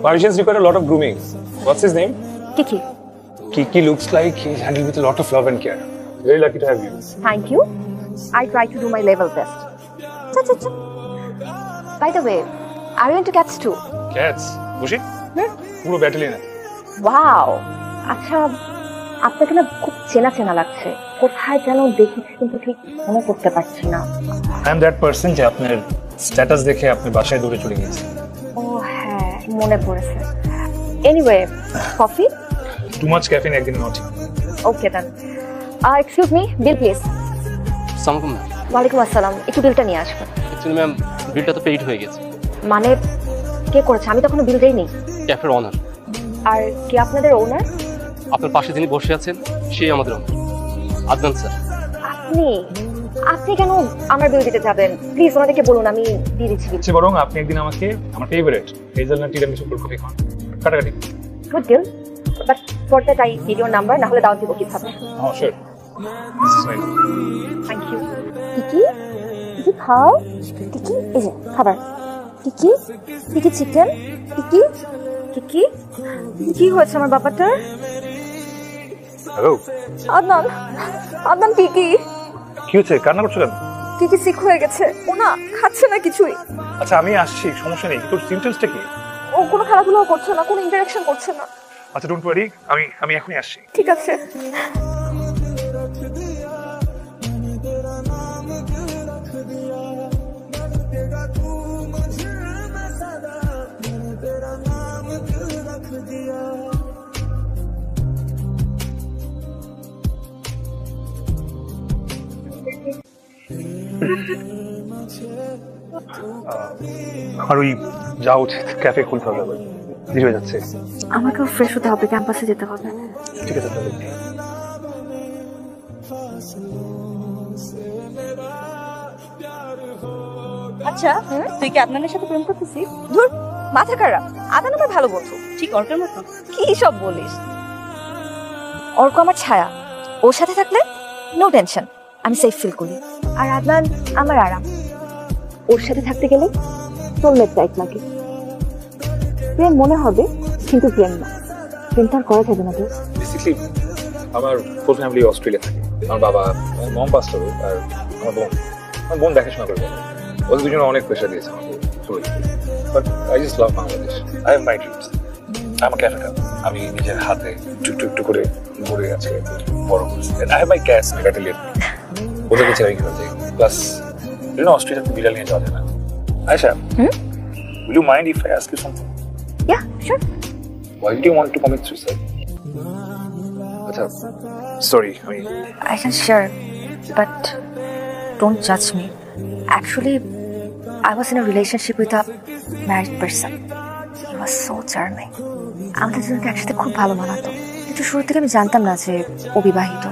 Parisians require a lot of grooming. What's his name? Kiki. Kiki looks like he's handled with a lot of love and care. Very lucky to have you. Thank you. I try to do my level best. Cha. By the way, are you into cats too? Cats? Bushi? পুরো battalion. Wow. আচ্ছা, আপনাকে না খুব চেনা লাগছে। কোথায় যেন দেখেছি কিন্তু ঠিক মনে করতে পারছি না। I am that person যে আপনার স্ট্যাটাস দেখে আপনি বাসায় দৌড়ে চলে গিয়েছেন। ও হ্যাঁ, মনে পড়েছে। Anyway, coffee? Too much caffeine একদিন not. Okay then. Excuse me, bill please. আসসালামু আলাইকুম। ওয়ালাইকুম আসসালাম। একটু বিলটা নিয়ে আসবেন। অ্যাকচুয়ালি ম্যাম বিলটা তো পেইড হয়ে গেছে। মানে কে করেছে? আমি তো এখনো বিল দেইনি। ক্যাফের ওনার। আর কে আপনাদের ওনার? আপনার পাশে যিনি বসে আছেন সেই আমাদের ওনার, আদনান স্যার। আপনি কেন আমার বিল দিতে যাবেন? প্লিজ ওনাদেরকে বলুন আমি দিয়ে দিচ্ছি। বরং আপনি একদিন আমাকে আমার favourite hazelnut tiramisu cold coffee খান। কাটাকাটি। Good deal. But for that I need your number, না হলে দাও দিব কিভাবে? হ্যাঁ শিওর। Thank you. টিকি খাও। টিকি এই যে খাবার। টিকি চিকেন। টিকি কি হয়েছে আমার বাবাটার? হ্যালো আদনান টিকি কি হয়েছে? কান্না করছো কেন? টিকি সিক হয়ে গেছে, ও না খাচ্ছে না কিছুই। আচ্ছা আমি আসছি, সমস্যা নেই। তোর সিমটমসটা কি? ও কোনো খেলাধুলাও করছে না, কোনো ইন্টারঅ্যাকশন করছে না। আচ্ছা ডোন্ট ওয়ারি, আমি এখনই আসছি। ঠিক আছে। আমার ওই যাওয়া উচিত, ক্যাফে খুলতে হবে, দেরি হয়ে যাচ্ছে। আমাকেও ফ্রেশ হতে হবে, ক্যাম্পাসে যেতে হবে। ঠিক আছে তাহলে। আচ্ছা তুই কি আদনানের সাথে প্রেম করতেছিস? ধুর, মাথা খারাপ। আদনান আমার ভালো বন্ধু, ঠিক অর্কের মতো। কি সব বলিস? অর্ক আমার ছায়া, ওর সাথে থাকলে নো টেনশন, আমি সেফ ফিল করি। আর আদনান আমার আরাম, ওর সাথে থাকতে গেলে সোলমেট টাইপ লাগে। প্রেম মনে হবে কিন্তু প্রেম না, প্রেমটা আর করা যাবে না। তো বেসিক্যালি আমার ফুল ফ্যামিলি অস্ট্রেলিয়া থাকে। আমার বাবা, মম পাস্টর, আর আমার বোন দেখাশোনা করবে। ওদের দুজনে অনেক প্রেশার দিয়েছে আমাকে চলে যেতে। But I just love Bangladesh. I have my dreams. আমার ক্যাফেটা আমি নিজের হাতে একটু করে গড়ে আছে বড় করছি। I have my cats, my battalion. ওদেরকে ছেড়ে গেলে যাই। প্লাস অস্ট্রেলিয়াতে বিড়াল নিয়ে যাওয়া যায় না। Ayesha, will you mind if I ask you something? Yeah, sure. Why did you want to commit suicide? Acha, sorry, I can share, but don't judge me. Actually, I was in a relationship with a married person. He was so charming. আমাদের দুজনকে একসাথে খুব ভালো মানাতো, কিন্তু শুরু থেকে আমি জানতাম না যে ও বিবাহিত।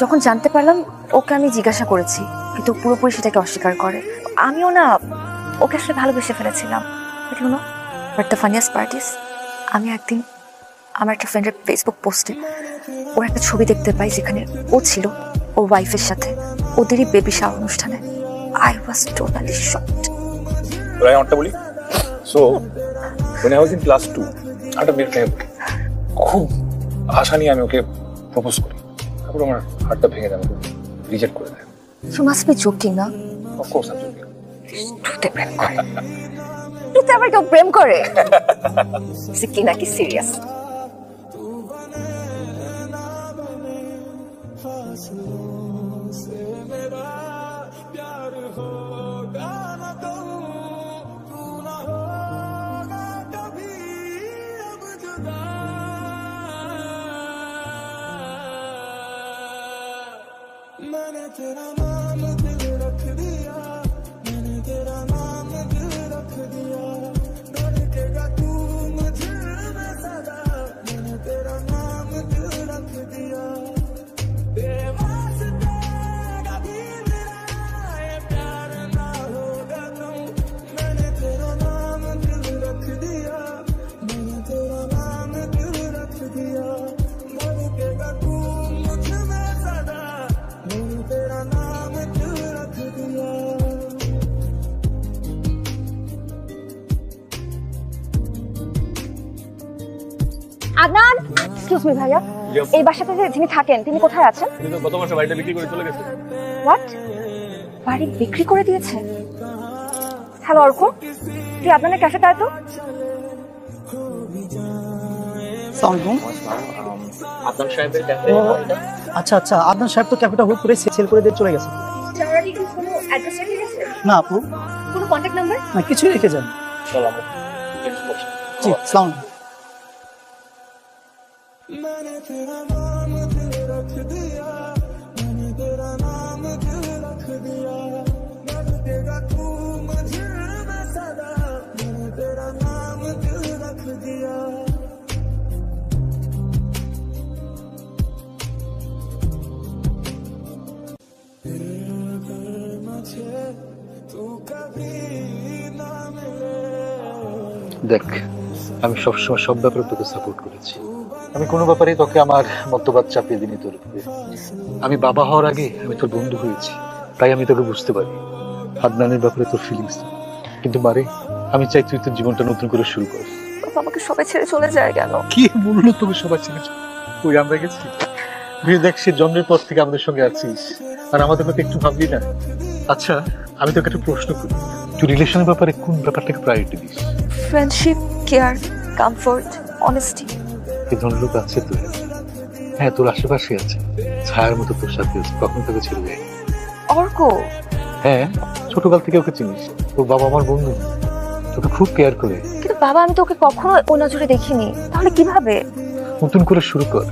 যখন জানতে পারলাম ওকে আমি জিজ্ঞাসা করেছি, কিন্তু পুরোপুরি সেটাকে অস্বীকার করে। আমিও না ওকে আসলে ভালোবেসে ফেলেছিলাম। But the funniest part is, আমি একদিন আমার একটা ফ্রেন্ডের ফেসবুক পোস্টে ওর একটা ছবি দেখতে পাই যেখানে ও ছিল ওর ওয়াইফের সাথে ওদেরই বেবি শাওয়ার অনুষ্ঠানে। I was totally shocked. I want to believe. So, when I was in class 2, একটা মেয়ের প্রেমে খুব আশা নিয়ে আমি ওকে প্রপোজ করি। তারপর আমার হাতটা ভেঙে দেয়, আমাকে রিজেক্ট করে দেয়। You must be joking, না? Of course I'm joking. তুই প্রেম করে? তুই আবার কেউ প্রেম করে? সিকি নাকি সিরিয়াস? मैंने तेरा नाम दिल रख दिया, मैंने तेरा नाम दिल रख दिया, धड़केगा तू मुझे में सदा, मैंने तेरा नाम दिल रख दिया, बेवास्ते कभी मेरा ये प्यार ना होगा तुम, मैंने तेरा नाम दिल रख दिया, मैंने तेरा नाम दिल रख दिया, धड़केगा तू मुझ में सदा, मैंने तेरा नाम दिल আদনান, এক্সকিউজ মি ভাইয়া, এই বাসাতে যে যিনি থাকেন তিনি কোথায় আছেন? কিন্তু গত মাসে বাড়িটা বিক্রি করে চলে গেছে। হোয়াট? বাড়ি বিক্রি করে দিয়েছে? হ্যালো অর্ক, তুই আদনানের ক্যাফেতে আয় তো। আদনান সাহেবের ক্যাফে। আচ্ছা আচ্ছা, আদনান সাহেব তো ক্যাফেটা হুট করে সেল করে দিয়ে চলে গেছে। জানারি কি কোনো অ্যাড্রেস রেখে গেছে? না আপু, কোনো কন্ট্যাক্ট নাম্বার? না কিছুই রেখে যান। চল আমরা জি, আসসালামু আলাইকুম। मैंने तेरा नाम दिल रख दिया, मैंने तेरा नाम दिल रख दिया, रखेगा तू मुझे में सदा, मैंने तेरा नाम दिल रख दिया। मुझे तू कभी ना मिले। দেখ, আমি সবসময় সব ব্যাপারে তোকে সাপোর্ট করেছি। আমি কোনো ব্যাপারেই তোকে আমার মতবাদ চাপিয়ে দিইনি তোর উপরে। আমি বাবা হওয়ার আগে আমি তোর বন্ধু হয়েছি, তাই আমি তোকে বুঝতে পারি আদনানের ব্যাপারে তোর ফিলিংস। কিন্তু মারে, আমি চাই তুই তোর জীবনটা নতুন করে শুরু কর। আমাকে সবাই ছেড়ে চলে যায় কেন? কি বললো তোকে সবাই ছেড়ে? ওই আমরা গেছি, দেখ সে জন্মের পর থেকে আমাদের সঙ্গে আছিস, আর আমাদের কথা একটু ভাবলি না? আচ্ছা, আমি তোকে একটা প্রশ্ন করি, তুই রিলেশনের ব্যাপারে কোন ব্যাপারটাকে priority this? Friendship, care, comfort, honesty. এই ধরনের লোক আছে তোর? হ্যাঁ, তোর আশেপাশে আছে, ছায়ার মতো তোর সাথে আছে, কখন তোকে ছেড়ে যায়। অর্ক, হ্যাঁ, ছোটকাল থেকে ওকে চিনিস, তোর বাবা আমার বন্ধু, তোকে খুব কেয়ার করে। কিন্তু বাবা আমি তো ওকে কখনো ওই নজরে দেখিনি, তাহলে কিভাবে? নতুন করে শুরু কর।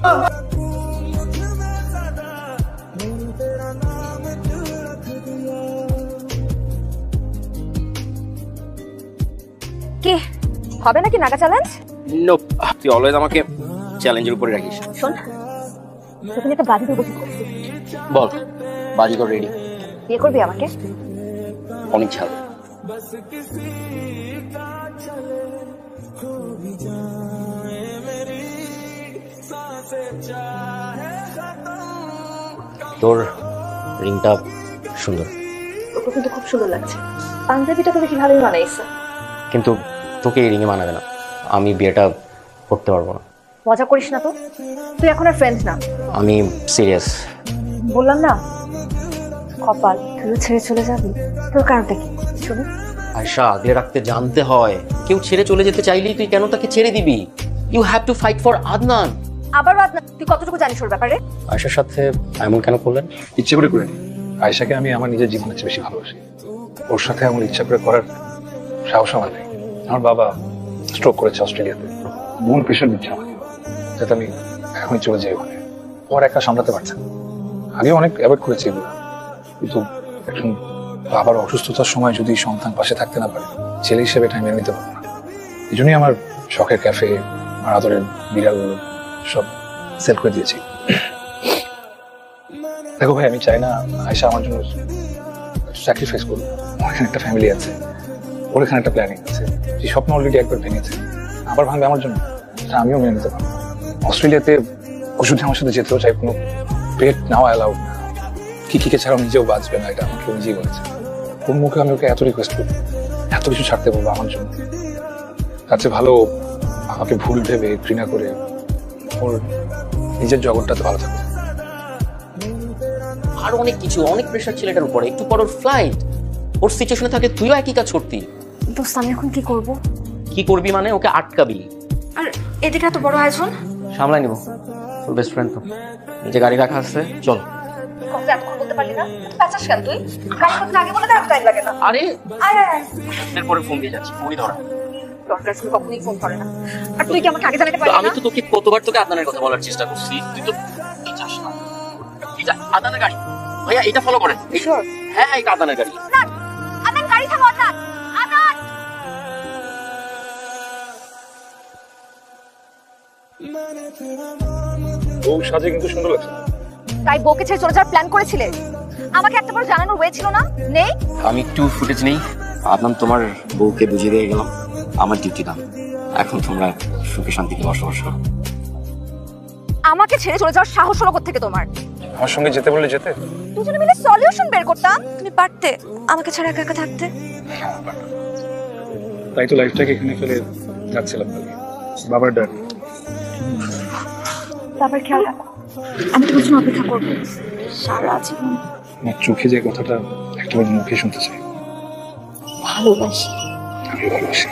কি হবে নাকি নাগা চ্যালেঞ্জ? নো, তুই অলওয়েজ আমাকে চ্যালেঞ্জের উপরে রাখিস। শোন, তোকে একটা বাজি দেবো, বল, বাজি তো রেডি। বিয়ে করবি আমাকে? অনেক ছাড়। তোর রিংটা সুন্দর, তোকে কিন্তু খুব সুন্দর লাগছে। পাঞ্জাবিটা তো দেখি ভালোই বানাইছে, কিন্তু তোকে এই রিংয়ে মানাবে না। আমি বিয়েটা করতে পারবো না। মজা করিস না তো, তুই এখন আর ফ্রেন্ড না। আমি সিরিয়াস। বললাম না, কপাল, তুই ছেড়ে চলে যাবি। তোর কারণটা কি শুনি? আয়শা, আগলে রাখতে জানতে হয়। কেউ ছেড়ে চলে যেতে চাইলেই তুই কেন তাকে ছেড়ে দিবি? You have to fight for Adnan. আবার আদনান, তুই কতটুকু জানিস ওর ব্যাপারে? আয়শার সাথে এমন কেন করলেন? ইচ্ছে করে করিনি। আয়েশাকে আমি আমার নিজের জীবনের চেয়ে বেশি ভালোবাসি। ওর সাথে আমার ইচ্ছা করে করার সাহস আমার নেই। আমার বাবা স্ট্রোক করেছে অস্ট্রেলিয়াতে, বোন প্রেশার দিচ্ছে আমাকে যাতে আমি এখনই চলে যাই ওখানে। ওর একা সামলাতে পারছে না। আগে অনেক অ্যাভয়েড করেছি এগুলো, কিন্তু এখন বাবার অসুস্থতার সময় যদি সন্তান পাশে থাকতে না পারে, ছেলে হিসেবে এটা মেনে নিতে পারবো না। এই জন্যই আমার শখের ক্যাফে, আমার আদরের বিড়ালগুলো সব সেল করে দিয়েছি। দেখো ভাই, আমি চাই না আয়েশা আমার জন্য স্যাক্রিফাইস করবো। আমার এখানে একটা ফ্যামিলি আছে, ওর এখানে একটা প্ল্যানিং আছে। যে স্বপ্ন অলরেডি একবার ভেঙেছে, আবার ভাঙবে আমার জন্য, তা আমিও মেনে নিতে পারবো। অস্ট্রেলিয়াতে ওষুধ আমার সাথে যেতেও চাই, কোনো পেট নাও অ্যালাউড না। কিকে ছাড়াও নিজেও বাঁচবে না, এটা আমাকে নিজেই বলেছে। কোন মুখে আমি ওকে এত রিকোয়েস্ট করবো, এত কিছু ছাড়তে বলবো আমার জন্য? তার চেয়ে ভালো আমাকে ভুল ভেবে ঘৃণা করে ওর নিজের জগৎটাতে ভালো থাকবে। আর অনেক কিছু, অনেক প্রেশার ছেলেটার উপরে। একটু পর ওর ফ্লাইট, ওর সিচুয়েশনে থাকে তুইও একই কাজ করতি। দোস্ত, আমি এখন কি করব? কি করবি মানে? ওকে আটকাবি। আর এদিকে এত বড় আয়োজন সামলাই নিব। তোর বেস্ট ফ্রেন্ড তো, নিজে গাড়ি রাখা আছে, চল। কথা এতক্ষণ বলতে পারলি না? পেঁচাস কেন তুই? গাড়ি করতে আগে বলে দেখ, টাইম লাগে না। আরে আয় আয় আয়। এরপরে ফোন দিয়ে যাচ্ছি, ফোনই ধরা। দরকার ছিল কখনোই ফোন করে না। আর তুই কি আমাকে আগে জানাতে পারলি আমি না? তো তোকে কতবার তোকে আদনানের কথা বলার চেষ্টা করছি, তুই তো চাস না। এটা আদনানের গাড়ি ভাইয়া, এটা ফলো করে। Sure. হ্যাঁ হ্যাঁ, এটা আদনানের গাড়ি। আদনান, গাড়ি থামো। আদনান, আদনান। বউ সাজে কিন্তু সুন্দর লাগছে। তাই বউকে ছেড়ে চলে যাওয়ার প্ল্যান করেছিলে? আমাকে একটা বার জানানোর ওয়ে ছিল না? নেই? আমি একটু ফুটেজ নেই। আদনান, তোমার বউকে বুঝিয়ে দিয়ে গেলাম, আমার ডিউটি না। এখন তোমরা সুখে শান্তিতে বসবাস করো। আমাকে ছেড়ে চলে যাওয়ার সাহস হলো কোত্থেকে তোমার? আমার সঙ্গে যেতে বললে যেতে। দুজনে মিলে সলিউশন বের করতাম। তুমি পারতে আমাকে ছাড়া একা একা থাকতে? তাই তো লাইফটাকে এখানে ফেলে যাচ্ছিলাম। বাবার ডাক, বাবার খেয়াল রাখো। আমি তোমার জন্য অপেক্ষা করবো সারা জীবন। আমার চোখে যে কথাটা একটাবার মুখে শুনতে চাই, ভালোবাসি। আমি ভালোবাসি।